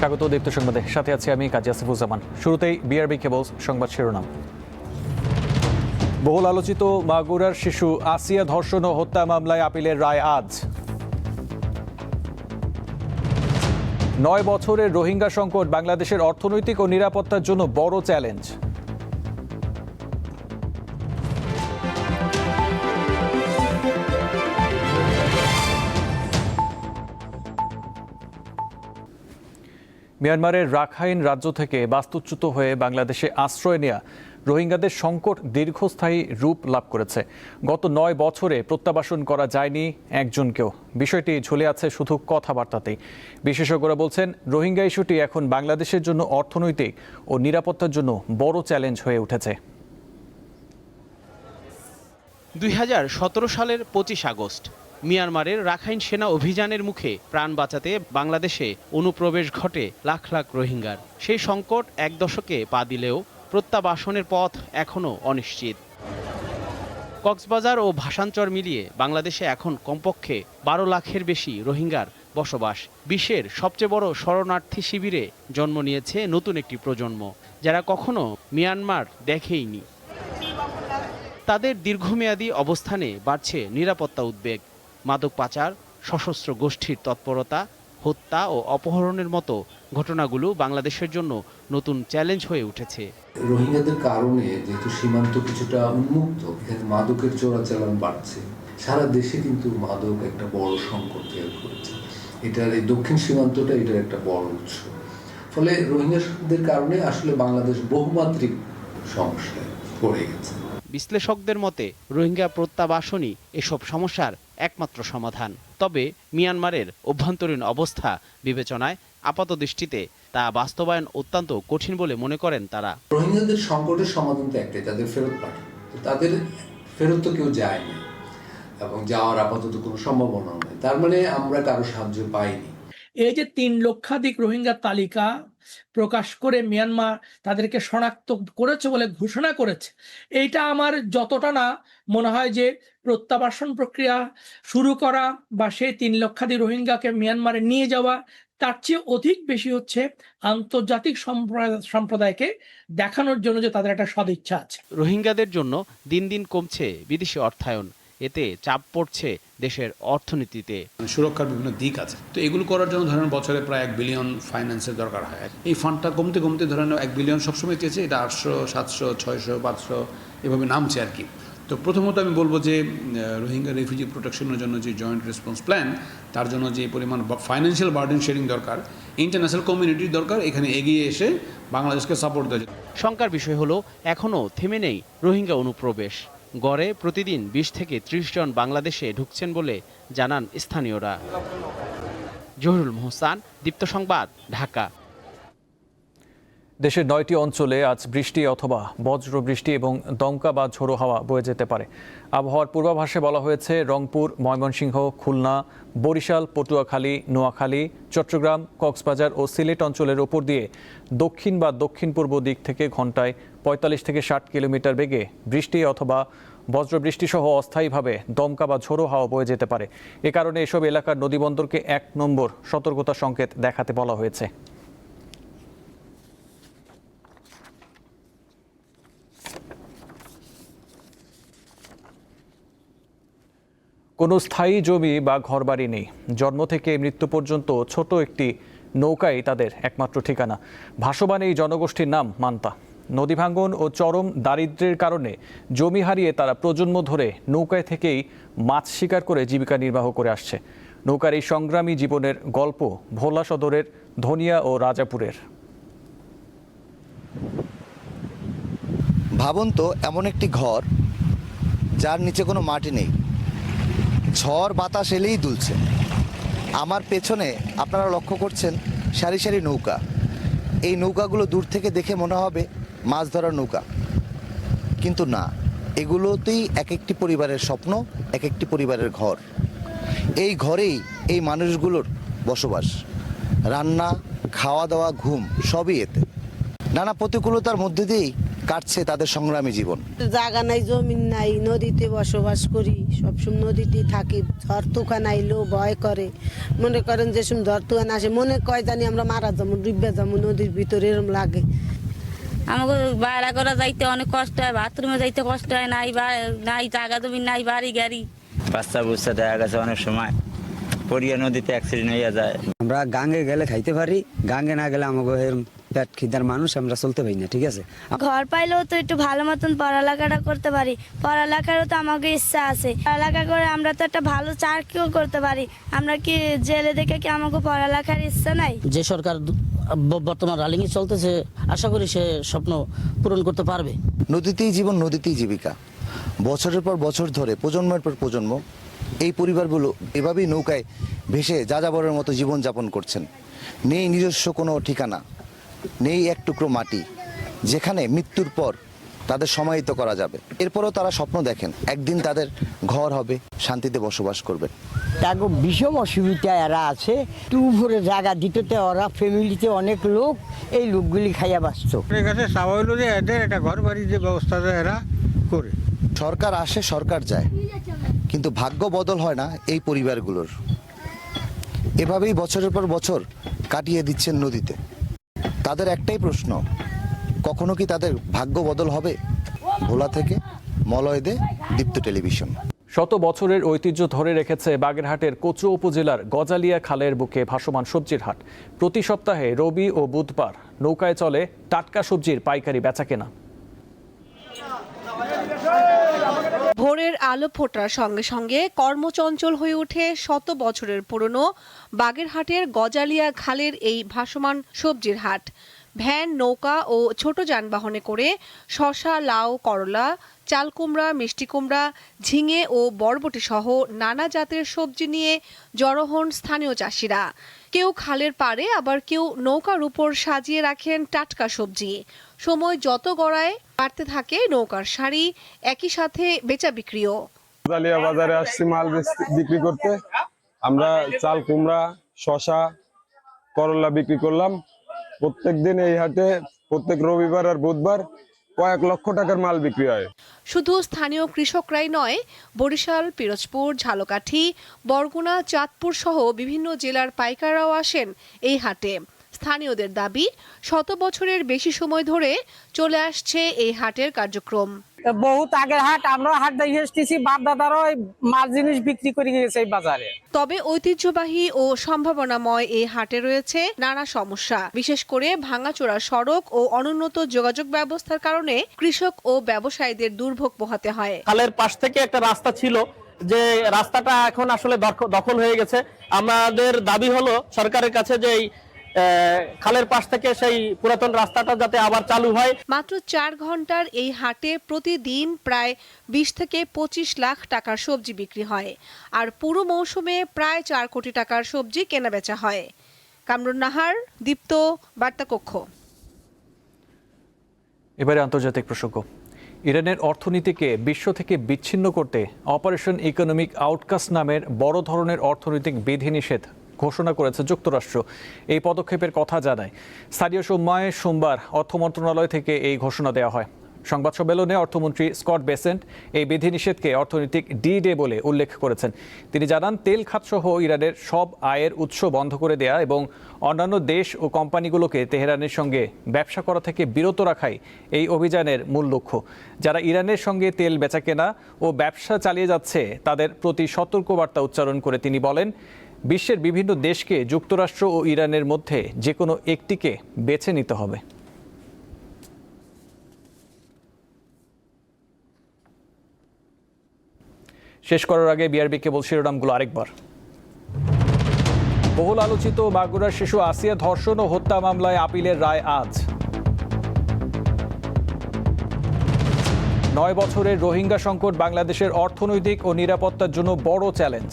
স্বাগত দীপ্ত সংবাদে, সাথে আছি আমি কাজী আসিফুজ্জামান। শুরুতেই বিআরবি কেবলস সংবাদ শিরোনাম। বহুল আলোচিত মাগুরার শিশু আসিয়া ধর্ষণ ও হত্যা মামলায় আপিলের রায় আজ। 9 বছরের রোহিঙ্গা সংকট বাংলাদেশের অর্থনৈতিক ও নিরাপত্তার জন্য বড় চ্যালেঞ্জ। মিয়ানমারের রাখাইন রাজ্য থেকে বাস্তুচ্যুত হয়ে বাংলাদেশে আশ্রয় নেয়া রোহিঙ্গাদের সংকট দীর্ঘস্থায়ী রূপ লাভ করেছে। গত 9 বছরে প্রত্যাবাসন করা যায়নি একজনকেও। বিষয়টি ঝুলে আছে শুধু কথাবার্তাতেই। বিশেষজ্ঞরা বলছেন, রোহিঙ্গা ইস্যুটি এখন বাংলাদেশের জন্য অর্থনৈতিক ও নিরাপত্তার জন্য বড় চ্যালেঞ্জ হয়ে উঠেছে। 2017 সালের 25 আগস্ট মিয়ানমারের রাখাইন সেনা অভিযানের মুখে প্রাণ বাঁচাতে বাংলাদেশে অনুপ্রবেশ ঘটে লাখ লাখ রোহিঙ্গার। সেই সংকট 1 দশকে পা দিলেও প্রত্যাবাসনের পথ এখনও অনিশ্চিত। কক্সবাজার ও ভাসানচর মিলিয়ে বাংলাদেশে এখন কমপক্ষে 12 লাখের বেশি রোহিঙ্গার বসবাস। বিশ্বের সবচেয়ে বড় শরণার্থী শিবিরে জন্ম নিয়েছে নতুন একটি প্রজন্ম, যারা কখনো মিয়ানমার দেখেইনি। তাদের দীর্ঘমেয়াদী অবস্থানে বাড়ছে নিরাপত্তা উদ্বেগ। মাদক পাচার, সশস্ত্র গোষ্ঠীর তৎপরতা, হত্যা ও অপহরণের মতো ঘটনাগুলো বাংলাদেশের জন্য নতুন চ্যালেঞ্জ হয়ে উঠেছে। রোহিঙ্গাদের কারণে যেহেতু সীমান্ত কিছুটা উন্মুক্ত, এখানে মাদকের চোরাচালান বাড়ছে। সারা দেশে কিন্তু মাদক একটা বড় সংকট তৈরি করেছে। এটার এই দক্ষিণ সীমান্তটা এটার একটা বড় উৎস। ফলে রোহিঙ্গাদের কারণে আসলে বাংলাদেশ বহুমাত্রিক সমস্যায় পড়ে গেছে। বিশ্লেষকদের মতে রোহিঙ্গা প্রত্যাবাসনই এসব সমস্যার একমাত্র সমাধান। তবে মিয়ানমারের অভ্যন্তরীণ অবস্থা বিবেচনায় আপাতদৃষ্টিতে তা বাস্তবায়ন অত্যন্ত কঠিন বলে মনে করেন তারা। রোহিঙ্গাদের সংকটের সমাধান তো একটাই, তাদের ফেরত পাঠানো। তাদের ফেরত তো কেউ যায়নি এবং যাওয়ার আপাতত কোনো সম্ভাবনা নেই। তার মানে আমরা কারো সাহায্য পাইনি। এই যে 3 লক্ষাধিক রোহিঙ্গার তালিকা প্রকাশ করে মিয়ানমার তাদেরকে শনাক্ত করেছে বলে ঘোষণা করেছে, এইটা আমার যতটা না মনে হয় যে প্রত্যাবাসন প্রক্রিয়া শুরু করা বা সেই 3 লক্ষাধিক রোহিঙ্গাকে মিয়ানমারে নিয়ে যাওয়া, তার চেয়ে অধিক বেশি হচ্ছে আন্তর্জাতিক সম্প্রদায়কে দেখানোর জন্য যে তাদের একটা সদিচ্ছা আছে। রোহিঙ্গাদের জন্য দিন দিন কমছে বিদেশি অর্থায়ন। এতে চাপ পড়ছে দেশের অর্থনীতিতে। সুরক্ষার বিভিন্ন দিক আছে, তো এগুলো করার জন্য ধরেন বছরে প্রায় 1 বিলিয়ন ফাইন্যান্সের দরকার হয়। এই ফান্ডটা কমতে কমতে ধরেন 1 বিলিয়ন সবসময় চেয়েছে, এটা 800, 700, 600, 500 এভাবে নামছে আর কি। তো প্রথমত আমি বলবো যে রোহিঙ্গা রেফিউজি প্রোটেকশনের জন্য যে জয়েন্ট রেসপন্স প্ল্যান, তার জন্য যে পরিমাণ ফাইন্যান্সিয়াল বার্ডেন শেয়ারিং দরকার, ইন্টারন্যাশনাল কমিউনিটির দরকার এখানে এগিয়ে এসে বাংলাদেশকে সাপোর্ট দেয়। শঙ্কার বিষয় হলো, এখনও থেমে নেই রোহিঙ্গা অনুপ্রবেশ। গড়ে প্রতিদিন 20 থেকে 30 জন বাংলাদেশে ঢুকছেন বলে জানান স্থানীয়রা। জহিরুল মোহসান, দীপ্ত সংবাদ, ঢাকা। দেশের 9টি অঞ্চলে আজ বৃষ্টি অথবা বজ্র বৃষ্টি এবং দমকা বা ঝোড়ো হাওয়া বয়ে যেতে পারে। আবহাওয়ার পূর্বাভাসে বলা হয়েছে, রংপুর, ময়মনসিংহ, খুলনা, বরিশাল, পটুয়াখালী, নোয়াখালী, চট্টগ্রাম, কক্সবাজার ও সিলেট অঞ্চলের ওপর দিয়ে দক্ষিণ বা দক্ষিণ পূর্ব দিক থেকে ঘন্টায় 45 থেকে 60 কিলোমিটার বেগে বৃষ্টি অথবা বজ্রবৃষ্টি সহ অস্থায়ীভাবে দমকা বা ঝোড়ো হাওয়া বয়ে যেতে পারে। এ কারণে এসব এলাকার নদীবন্দরকে 1 নম্বর সতর্কতা সংকেত দেখাতে বলা হয়েছে। কোনো স্থায়ী জমি বা ঘরবাড়ি নেই। জন্ম থেকে মৃত্যু পর্যন্ত ছোট একটি নৌকাই তাদের একমাত্র ঠিকানা। ভাসমান এই জনগোষ্ঠীর নাম মান্তা। নদী ভাঙ্গন ও চরম দারিদ্র্যের কারণে জমি হারিয়ে তারা প্রজন্ম ধরে নৌকায় থেকেই মাছ শিকার করে জীবিকা নির্বাহ করে আসছে। নৌকার এই সংগ্রামী জীবনের গল্প ভোলা সদরের ধনিয়া ও রাজাপুরের। ভাবুন তো, এমন একটি ঘর যার নিচে কোনো মাটি নেই, ঝড় বাতাস এলেই দুলছে। আমার পেছনে আপনারা লক্ষ্য করছেন সারি সারি নৌকা। এই নৌকাগুলো দূর থেকে দেখে মনে হবে মাছ ধরার নৌকা, কিন্তু না, এগুলোতেই এক একটি পরিবারের স্বপ্ন, এক একটি পরিবারের ঘর। এই ঘরেই এই মানুষগুলোর বসবাস। রান্না, খাওয়া দাওয়া, ঘুম সবই এতে। নানা প্রতিকূলতার মধ্যে দিয়েই কাটছে তাদের সংগ্রামী জীবন। জায়গা নাই, জমিন নাই, নদীতে বসবাস করি, সবসময় নদীতে থাকি। ঝড় তুফান আইলেও ভয় করে, মনে করেন যে সময় ঝড় তুফান আসে মনে কয় জানি আমরা মারা যাবো, ডুবে যাবো নদীর ভিতরে, এরকম লাগে। আমাকে বাইরে করা যাইতে অনেক কষ্ট হয়, বাথরুমে যাইতে কষ্ট হয়, নাই জায়গা জমি, নাই বাড়ি গাড়ি। বাচ্চা বুচ্চা দেখা গেছে অনেক সময় পড়িয়া নদীতে অ্যাক্সিডেন্ট হয়ে যায়। আমরা গাঙ্গে গেলে খাইতে পারি, গাঙ্গে না গেলে আমাকে পেট খিদার মানুষ, আমরা চলতে পারি না। ঠিক আছে, ঘর পাইলেও তো একটু ভালো মতন পড়ালেখাটা করতে পারি, পড়ালেখারও তো আমাকে ইচ্ছা আছে। পড়ালেখা করে আমরা তো একটা ভালো চাকরিও করতে পারি। আমরা কি জেলে দেখে কি আমাকে পড়ালেখার ইচ্ছা নাই? যে সরকার বর্তমান রালিংয়ে চলতেছে, আশা করি সে স্বপ্ন পূরণ করতে পারবে। নদীতেই জীবন, নদীতেই জীবিকা। বছরের পর বছর ধরে, প্রজন্মের পর প্রজন্ম এই পরিবারগুলো এভাবেই নৌকায় ভেসে যাযাবরের মতো জীবনযাপন করছেন। নেই নিজস্ব কোনো ঠিকানা, নেই এক টুকরো মাটি যেখানে মৃত্যুর পর তাদের সমাহিত করা যাবে। এরপরও তারা স্বপ্ন দেখেন একদিন তাদের ঘর হবে, শান্তিতে বসবাস করবেন। তাকে ভীষণ অসুবিধা এরা আছে, একটু উপরে জায়গা দিতে ওরা ফ্যামিলিতে অনেক লোক, এই লোকগুলি খাইয়া বাঁচত। স্বাভাবিক যে এদের একটা ঘর বাড়ির যে ব্যবস্থা এরা করে। সরকার আসে, সরকার যায়, কিন্তু ভাগ্য বদল হয় না এই পরিবারগুলোর। এভাবেই বছরের পর বছর কাটিয়ে দিচ্ছেন নদীতে। তাদের একটাই প্রশ্ন, কখনো কি তাদের ভাগ্য বদল হবে? ভোলা থেকে মলয় দে, দীপ্ত টেলিভিশন। শত বছরের ঐতিহ্য ধরে রেখেছে বাগেরহাটের কোচো উপজেলার গজালিয়া খালের বুকে ভাসমান সবজির হাট। প্রতি সপ্তাহে রবি ও বুধবার নৌকায় চলে টাটকা সবজির পাইকারি বেচাকেনা। ভোরের আলো ফোটার সঙ্গে সঙ্গে কর্মচঞ্চল হয়ে ওঠে শত বছরের পুরনো বাগেরহাটের গজালিয়া খালের এই ভাসমান সবজির হাট। ভ্যান, নৌকা ও ছোট যানবাহনে করে শসা, লাউ, করলা, চাল কুমড়া, মিষ্টি কুমড়া, ঝিঙে ও বরবটি সহ নানা জাতের সবজি নিয়ে জড়ো হন স্থানীয় চাষিরা। কেউ খালের পাড়ে, আবার কেউ নৌকার উপর সাজিয়ে রাখেন টাটকা সবজি। সময় যত গড়ায় বাড়তে থাকে নৌকার সারি, একই সাথে বেচা বিক্রিও। গজালিয়া বাজারে আসছি মাল বিক্রি করতে। আমরা চাল কুমড়া, শসা, করলা বিক্রি করলাম। প্রত্যেক দিন এই হাটে প্রত্যেক রবিবার আর বুধবার কয়েক লক্ষ টাকার মাল বিক্রি হয়। শুধু স্থানীয় কৃষকরাই নয়, বরিশাল, পিরোজপুর, ঝালকাঠি, বরগুনা, চাঁদপুর সহ বিভিন্ন জেলার পাইকাররাও আসেন এই হাটে। স্থানীয়দের দাবি, শত বছরের বেশি সময় ধরে চলে আসছে এই হাটের কার্যক্রম। বহুত আগের হাট, আমরা হাট দেখে এসেছি, বাপ দাদারও মাল জিনিস বিক্রি করে গেছে এই বাজারে। তবে ঐতিহ্যবাহী ও সম্ভাবনাময় এই হাটে রয়েছে নানা সমস্যা, বিশেষ করে ভাঙাচোরা সড়ক ও অনুন্নত যোগাযোগ ব্যবস্থার কারণে কৃষক ও ব্যবসায়ীদের দুর্ভোগ পোহাতে হয়। খালের পাশ থেকে একটা রাস্তা ছিল, যে রাস্তাটা এখন আসলে দখল হয়ে গেছে। আমাদের দাবি হলো সরকারের কাছে যে খালের পাশ থেকে সেই পুরাতন রাস্তাটা যাতে আবার চালু হয়। মাত্র 4 ঘন্টার এই হাটে প্রতিদিন প্রায় 20 থেকে 25 লাখ টাকার সবজি বিক্রি হয়, আর পুরো মৌসুমে প্রায় 4 কোটি টাকার সবজি কেনাবেচা হয়। কামরুন নাহার, দীপ্ত, বার্তাকক্ষ। এবারে আন্তর্জাতিক প্রসঙ্গ। ইরানের অর্থনীতিকে বিশ্ব থেকে বিচ্ছিন্ন করতে অপারেশন ইকোনমিক আউটকাস্ট নামের বড় ধরনের অর্থনৈতিক বিধিনিষেধ ঘোষণা করেছে যুক্তরাষ্ট্র। এই পদক্ষেপের কথা জানায় স্থানীয় সময় সোমবার অর্থ মন্ত্রণালয় থেকে এই ঘোষণা দেওয়া হয়। সংবাদ সম্মেলনে অর্থমন্ত্রী স্কট বেসেন্ট এই বিধিনিষেধকে অর্থনৈতিক ডি-ডে বলে উল্লেখ করেছেন। তিনি জানান, তেল খাতসহ ইরানের সব আয়ের উৎস বন্ধ করে দেয়া এবং অন্যান্য দেশ ও কোম্পানিগুলোকে তেহরানের সঙ্গে ব্যবসা করা থেকে বিরত রাখাই এই অভিযানের মূল লক্ষ্য। যারা ইরানের সঙ্গে তেল বেচাকেনা ও ব্যবসা চালিয়ে যাচ্ছে তাদের প্রতি সতর্কবার্তা উচ্চারণ করে তিনি বলেন, বিশ্বের বিভিন্ন দেশকে যুক্তরাষ্ট্র ও ইরানের মধ্যে যে কোনো একটিকে বেছে নিতে হবে। শেষ করার আগে বিআরবি কেবল শিরোনামগুলো আরেকবার। বহুল আলোচিত মাগুরার শিশু আসিয়া ধর্ষণ ও হত্যা মামলায় আপিলের রায় আজ। 9 বছরের রোহিঙ্গা সংকট বাংলাদেশের অর্থনৈতিক ও নিরাপত্তার জন্য বড় চ্যালেঞ্জ।